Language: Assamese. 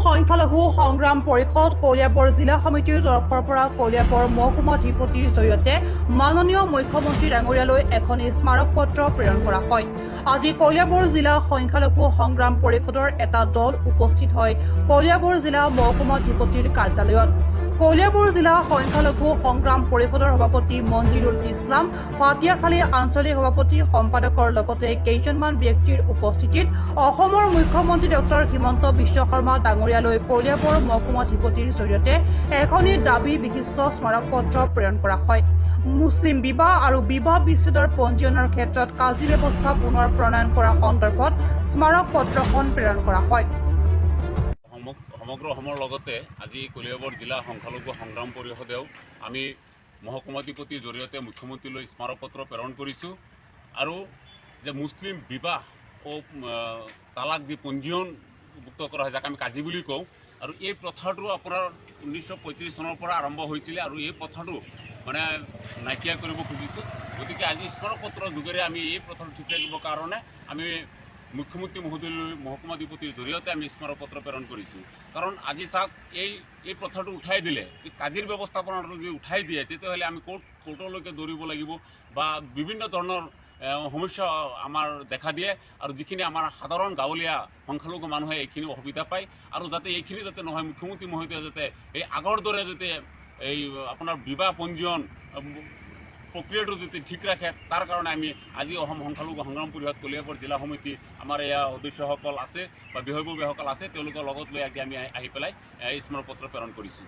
সংখ্যালঘু সংগ্ৰাম পৰিষদ কলিয়াবৰ জিলা সমিতিৰ তৰফৰ পৰা কলিয়াবৰ মহকুমাধিপতিৰ জৰিয়তে মাননীয় মুখ্যমন্ত্ৰী ডাঙৰীয়ালৈ এখন স্মাৰক পত্ৰ প্ৰেৰণ কৰা হয়। আজি কলিয়াবৰ জিলা সংখ্যালঘু সংগ্ৰাম পৰিষদৰ এটা দল উপস্থিত হয় কলিয়াবৰ জিলা মহকুমাধিপতিৰ কাৰ্যালয়ত। কলিয়াবৰ জিলা সংখ্যালঘু সংগ্ৰাম পৰিষদৰ সভাপতি মঞ্জিৰুল ইছলাম, পাতিয়াখালী আঞ্চলিক সভাপতি সম্পাদকৰ লগতে কেইজনমান ব্যক্তিৰ উপস্থিতিত অসমৰ মুখ্যমন্ত্ৰী ডক্টৰ হিমন্ত বিশ্ব শৰ্মা ডাঙৰীয়ালৈ কলিয়াবৰ মহকুমাধিপতিৰ জৰিয়তে এখনি দাবী বিশিষ্ট স্মাৰক পত্ৰ প্ৰেৰণ কৰা হয়। মুছলিম বিবাহ আৰু বিবাহ বিচ্ছেদৰ পঞ্জীয়নৰ ক্ষেত্ৰত কাজী ব্যৱস্থা পুনৰ প্ৰণয়ন কৰা সন্দৰ্ভত স্মাৰক পত্ৰখন প্ৰেৰণ কৰা হয়। সমগ্ৰ অসমৰ লগতে আজি কলিয়াবৰ জিলা সংখ্যালঘু সংগ্ৰাম পৰিষদেও আমি মহকুমাধিপতিৰ জৰিয়তে মুখ্যমন্ত্ৰীলৈ স্মাৰক পত্ৰ প্ৰেৰণ কৰিছোঁ আৰু যে মুছলিম বিবাহ ও তালাক যি পঞ্জীয়নভুক্ত কৰা হয়, যাক আমি কাজী বুলি কওঁ, আৰু এই প্ৰথাটো আপোনাৰ 1935 চনৰ পৰা আৰম্ভ হৈছিলে আৰু এই প্ৰথাটো মানে নাইকিয়া কৰিব খুজিছোঁ। গতিকে আজি স্মাৰক পত্ৰৰ যোগেৰে আমি এই প্ৰথাটো ঠিক ৰাখিবৰ কাৰণে আমি মুখ্যমন্ত্ৰী মহোদয়লৈ মহকুমাধিপতিৰ জৰিয়তে আমি স্মাৰক পত্ৰ প্ৰেৰণ কৰিছোঁ। কাৰণ আজি চাওক, এই প্ৰথাটো উঠাই দিলে, কাজিৰ ব্যৱস্থাপনাটো যদি উঠাই দিয়ে, তেতিয়াহ'লে আমি কোৰ্টলৈকে দৌৰিব লাগিব বা বিভিন্ন ধৰণৰ সমস্যা আমাৰ দেখা দিয়ে আৰু যিখিনি আমাৰ সাধাৰণ গাঁৱলীয়া সংখ্যালঘু মানুহে এইখিনি অসুবিধা পায় আৰু যাতে এইখিনি যাতে নহয়, মুখ্যমন্ত্ৰী মহোদয়ে যাতে এই আগৰ দৰে যাতে এই আপোনাৰ বিবাহ পঞ্জীয়ন প্ৰক্ৰিয়াটো যদি ঠিক ৰাখে, তাৰ কাৰণে আমি আজি অসম সংখ্যালঘু সংগ্ৰাম পৰিষদ কলিয়াবৰ জিলা সমিতি আমাৰ এয়া সদস্যসকল আছে বা বিষয়ববীয়াসকল আছে, তেওঁলোকৰ লগত লৈ আজি আমি আহি পেলাই স্মাৰক পত্ৰ প্ৰেৰণ কৰিছোঁ।